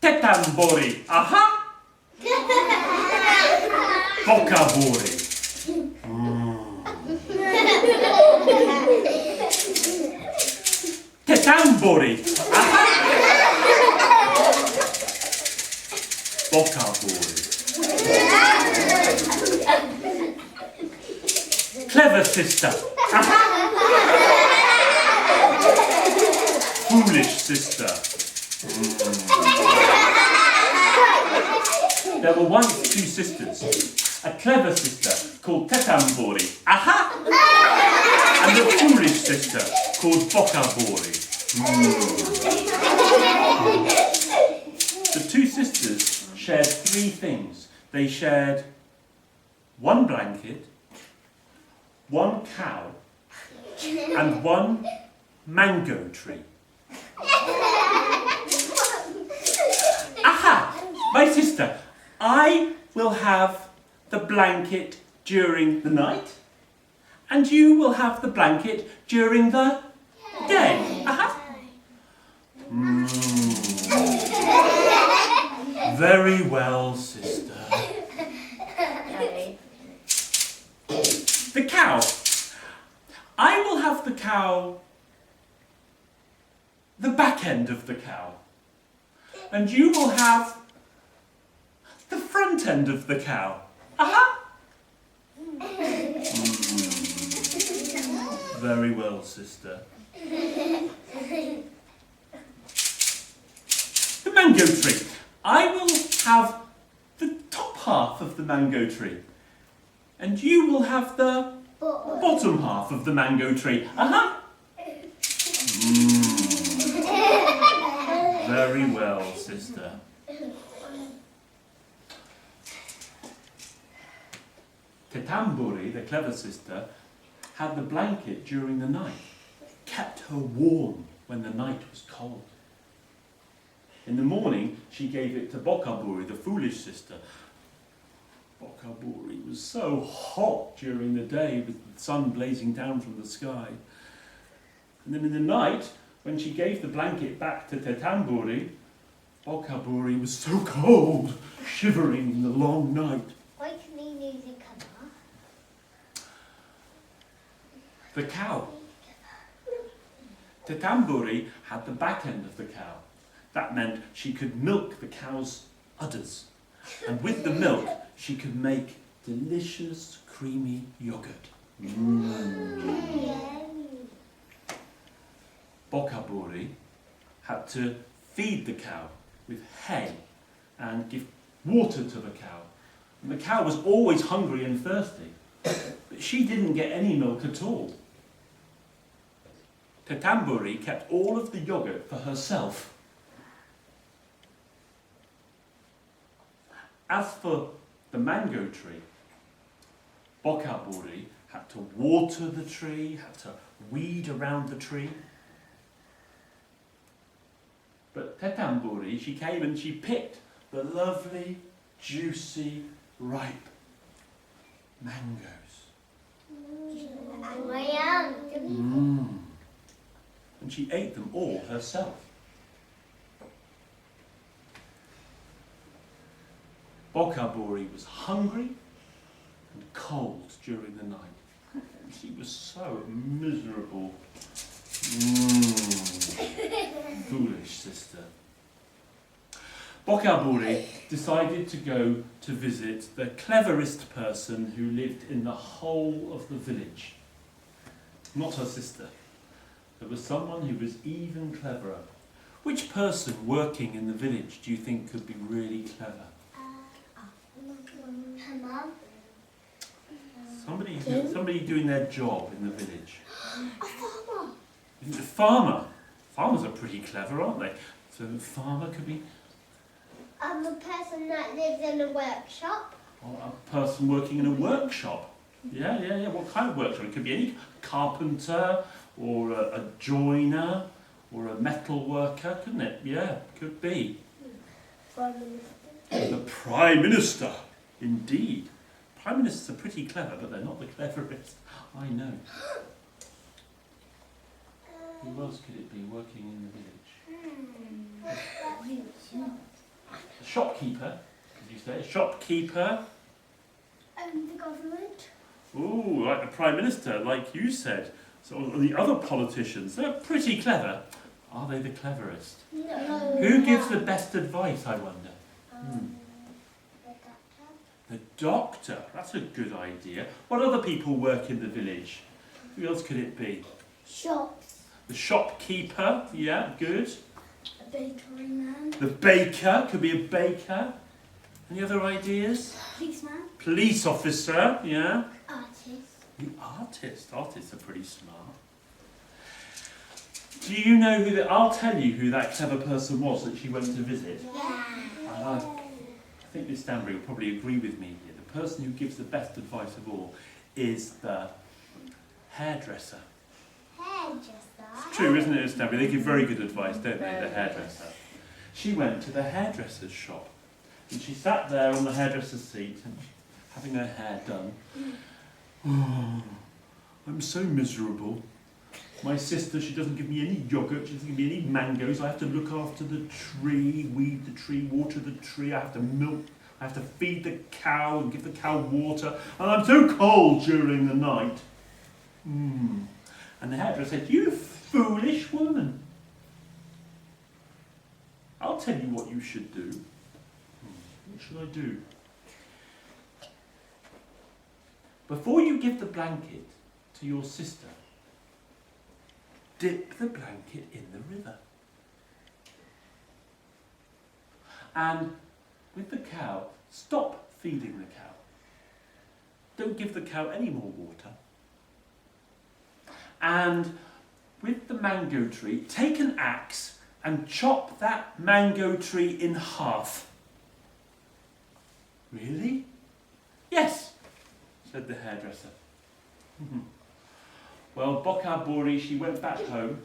Tetambori. Aha! Bokabori. Tetambori. Aha! Bokabori. Clever sister. Aha! Foolish sister. There were once two sisters. A clever sister called Tetambori. Aha! And a foolish sister called Bokabori. The two sisters shared three things. They shared one blanket, one cow, and one mango tree. Aha! My sister, I will have the blanket during the night, and you will have the blanket during the day. Aha! Very well, sister. The cow. I will have the cow, the back end of the cow, and you will have the front end of the cow. Aha! Very well, sister. The mango tree. I will have the top half of the mango tree, and you will have the bottom half of the mango tree. Aha! Very well, sister. Tetambori, the clever sister, had the blanket during the night, kept her warm when the night was cold. In the morning, she gave it to Bokabori, the foolish sister. Bokabori was so hot during the day with the sun blazing down from the sky. And then in the night, when she gave the blanket back to Tetambori, Bokabori was so cold, shivering in the long night. Why can the music come on? The cow. Tetambori had the back end of the cow. That meant she could milk the cow's udders. And with the milk, she could make delicious, creamy yogurt. Bokabori had to feed the cow with hay and give water to the cow. And the cow was always hungry and thirsty, but she didn't get any milk at all. Tetambori kept all of the yogurt for herself. As for the mango tree, Bokabori had to water the tree, had to weed around the tree. But Tetambori, she came and she picked the lovely, juicy, ripe mangoes. And she ate them all herself. Bokabori was hungry and cold during the night. She was so miserable. Foolish sister. Bokabori decided to go to visit the cleverest person who lived in the whole of the village. Not her sister. There was someone who was even cleverer. Which person working in the village do you think could be really clever? Her mum. Somebody doing their job in the village. A farmer. A farmer. Farmers are pretty clever, aren't they? So a farmer could be... A person that lives in a workshop. Or a person working in a workshop. Yeah. What kind of workshop? It could be any carpenter, or a joiner, or a metal worker, couldn't it? Yeah, could be. Prime Minister. The Prime Minister, indeed. Prime Ministers are pretty clever, but they're not the cleverest. I know. Who else could it be working in the village? The shopkeeper, did you say? Shopkeeper. The government. Ooh, like the Prime Minister, like you said. So the other politicians, they're pretty clever. Are they the cleverest? No. Who gives the best advice, I wonder? The doctor. The doctor. That's a good idea. What other people work in the village? Who else could it be? Shops. The shopkeeper. Yeah, good. A bakery man. The baker. Could be a baker. Any other ideas? Policeman. Police officer. Yeah. Artist. The artist. Artists are pretty smart. Do you know who I'll tell you who that clever person was that she went to visit. Yeah. I think Miss Stanbury will probably agree with me here. The person who gives the best advice of all is the hairdresser. Hairdresser. It's true, isn't it, Miss Stanbury? They give very good advice, don't they, the hairdresser? She went to the hairdresser's shop and she sat there on the hairdresser's seat and having her hair done. Oh, I'm so miserable. My sister, she doesn't give me any yogurt, she doesn't give me any mangoes. I have to look after the tree, weed the tree, water the tree. I have to milk, I have to feed the cow and give the cow water. And I'm so cold during the night. And the hairdresser said, "You foolish woman. I'll tell you what you should do." What should I do? Before you give the blanket to your sister, dip the blanket in the river. And with the cow, stop feeding the cow. Don't give the cow any more water. And with the mango tree, take an axe and chop that mango tree in half. Really? Yes, said the hairdresser. Well, Bokabori, she went back home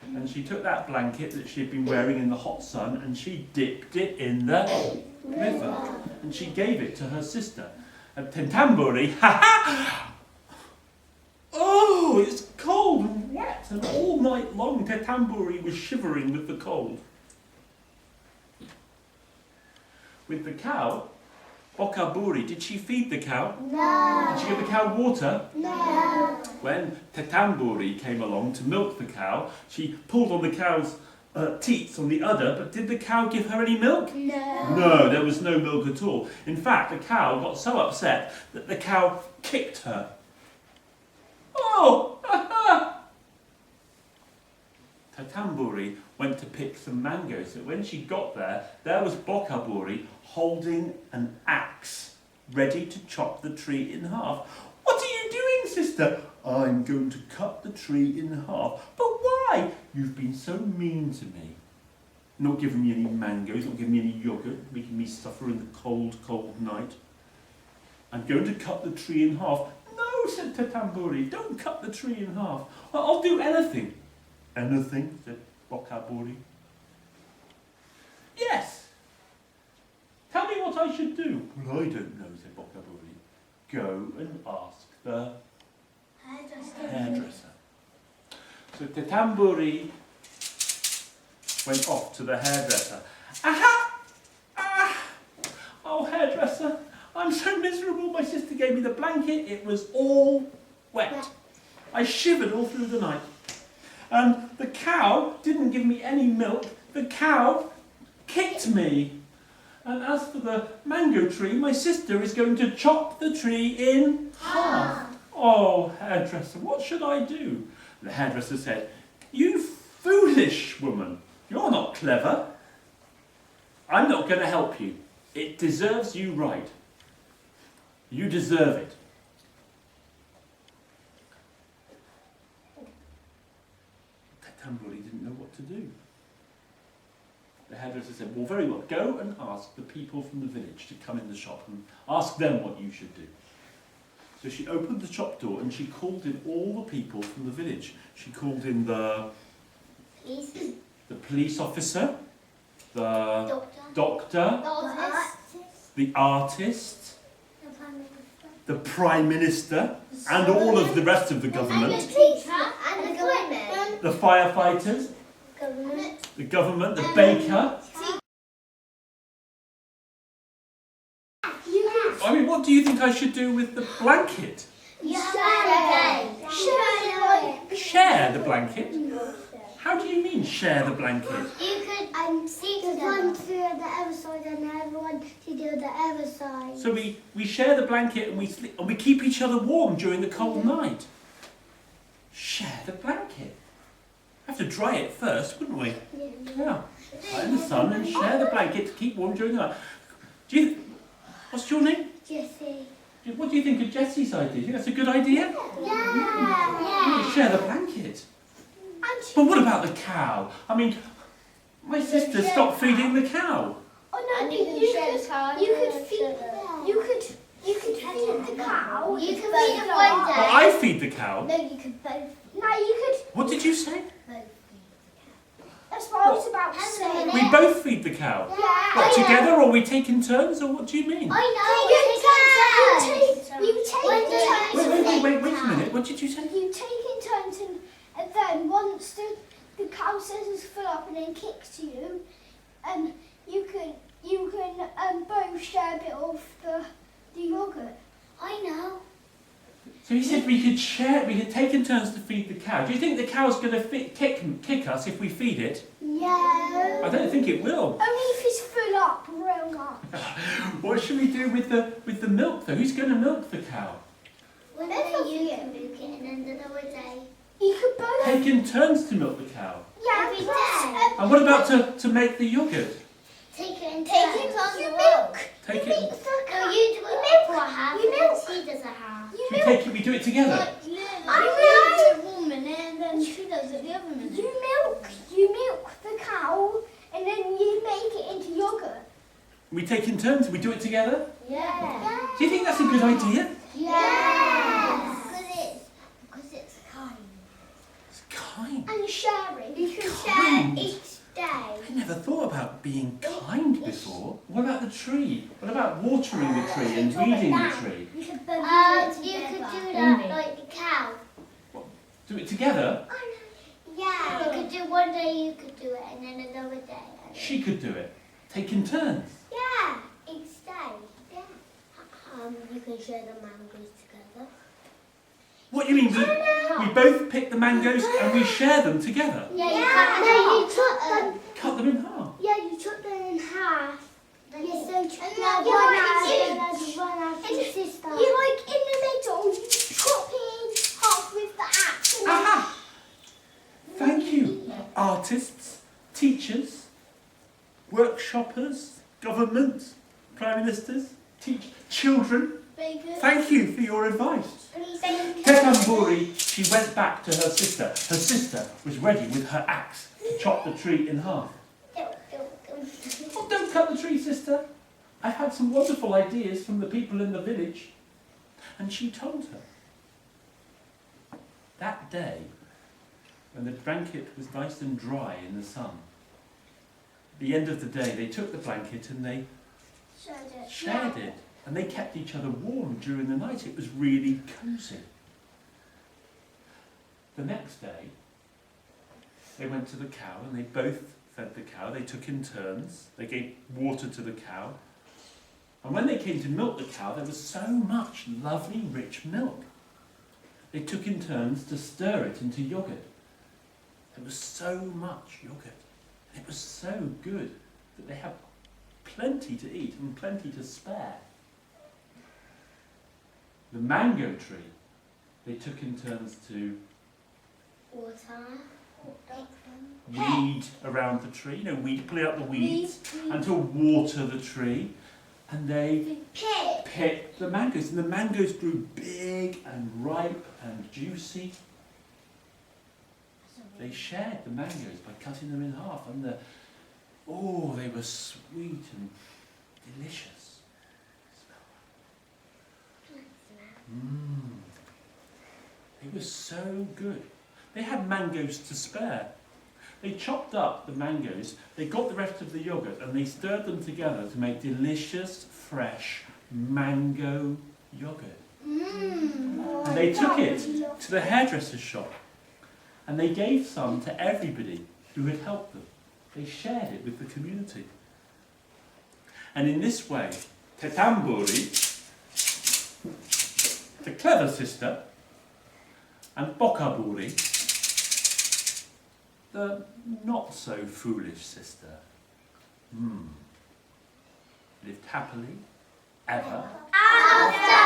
and she took that blanket that she'd been wearing in the hot sun and she dipped it in the river and she gave it to her sister. And Tentamburi, oh, it's cold and wet, and all night long Tentamburi was shivering with the cold. With the cow, Bokaburi, did she feed the cow? No. Did she give the cow water? No. When Tetamburi came along to milk the cow, she pulled on the cow's teats on the udder, but did the cow give her any milk? No. No, there was no milk at all. In fact, the cow got so upset that the cow kicked her. Oh! Tetamburi went to pick some mangoes, but when she got there was Bokaburi holding an axe, ready to chop the tree in half. "What are you doing, sister?" "I'm going to cut the tree in half." "But why?" "You've been so mean to me. Not giving me any mangoes, not giving me any yogurt, making me suffer in the cold, cold night. I'm going to cut the tree in half." "No," said Tetamburi, "don't cut the tree in half. I'll do anything." "Anything?" said Bokaburi. "Yes. Tell me what I should do." "Well, I don't know," said Bokaburi. "Go and ask the hairdresser." So Tetamburi went off to the hairdresser. "Aha! Ah! Oh, hairdresser, I'm so miserable. My sister gave me the blanket. It was all wet. I shivered all through the night. And the cow didn't give me any milk. The cow kicked me. And as for the mango tree, my sister is going to chop the tree in half. Oh, hairdresser, what should I do?" The hairdresser said, "You foolish woman, you're not clever. I'm not going to help you. It deserves you right. You deserve it." Tetamburi didn't know what to do. The hairdresser said, "Well, very well, go and ask the people from the village to come in the shop and ask them what you should do." So she opened the shop door and she called in all the people from the village. She called in the police officer, the doctor, the artist, the Prime Minister, and all of the rest of the government, the firefighters, the government, the baker, what do you think I should do with the blanket? Share the blanket? How do you mean share the blanket? You could sleep one to the other side and the other one to the other side. So we share the blanket and we sleep, and we keep each other warm during the cold night. Share the blanket. Have to dry it first, wouldn't we? Yeah. Out in the sun and share the blanket to keep warm during the night. What's your name? Jessie. What do you think of Jessie's idea? Do you think that's a good idea? Yeah. Share the blanket. But what about the cow? I mean, my sister stopped feeding the cow. Oh no, you could feed the cow. You could feed the cow. You could feed it one day. Well, I feed the cow. No, you could both. No, you could. What did you say? That's what I was about to say. We both feed the cow. Yeah. What, together, or we take in turns, or what do you mean? I know. You take Wait a minute. What did you say? You take in turns, and then once the cow says it's full up and then kicks you, you can both share a bit of the yogurt. I know. So he said we could take in turns to feed the cow. Do you think the cow's going to kick us if we feed it? Yeah. I don't think it will. Only if it's full up real much. What should we do with the milk though? Who's going to milk the cow? One day you can milk it and then another day. You could both Take in turns to milk the cow. Yeah, every day. And what about to make the yogurt? Take it in turns. You milk. Take it. No, you do it for half. You milk. She does a half. We do it together. I know. One minute and then she does it the other minute. You milk the cow and then you make it into yogurt. We take in turns. We do it together. Yeah. Do you think that's a good idea? Yeah. Because it's kind. It's kind. And sharing. You can Kind. share each day. I never thought about being kind before. What about the tree? What about watering the tree and weeding the tree? You could do that like the cow. Do it together? Yeah. You could do one day, you could do it, and then another day. She could do it. Take in turns. Yeah, each day. Yeah. You can share the mangoes together. What do you mean? We both pick the mangoes and we share them together? Yeah, you chop them. Cut them in half? Yeah, you chop them in half. Yes, so one half to sister. You like in the middle, you chop it in half with the axe. Aha! Thank you, artists, teachers, workshoppers, government, prime ministers, children. Thank you for your advice. Tetamburi, she went back to her sister. Her sister was ready with her axe to chop the tree in half. Oh, don't cut the tree, sister. I've had some wonderful ideas from the people in the village. And she told her. That day, when the blanket was nice and dry in the sun, at the end of the day, they took the blanket and they shared it. And they kept each other warm during the night. It was really cosy. The next day, they went to the cow and they both fed the cow. They took in turns. They gave water to the cow. And when they came to milk the cow, there was so much lovely, rich milk. They took in turns to stir it into yogurt. There was so much yogurt. And it was so good that they had plenty to eat and plenty to spare. The mango tree, they took in turns to weed around the tree, pull out the weeds, and to water the tree. And they picked the mangoes, and the mangoes grew big and ripe and juicy. They shared the mangoes by cutting them in half, and they were sweet and delicious. It was so good. They had mangoes to spare. They chopped up the mangoes, they got the rest of the yogurt and they stirred them together to make delicious, fresh mango yogurt. And they took it to the hairdresser's shop and they gave some to everybody who had helped them. They shared it with the community. And in this way, Tetamburi the clever sister, and Bokaburi, the not so foolish sister, lived happily ever After!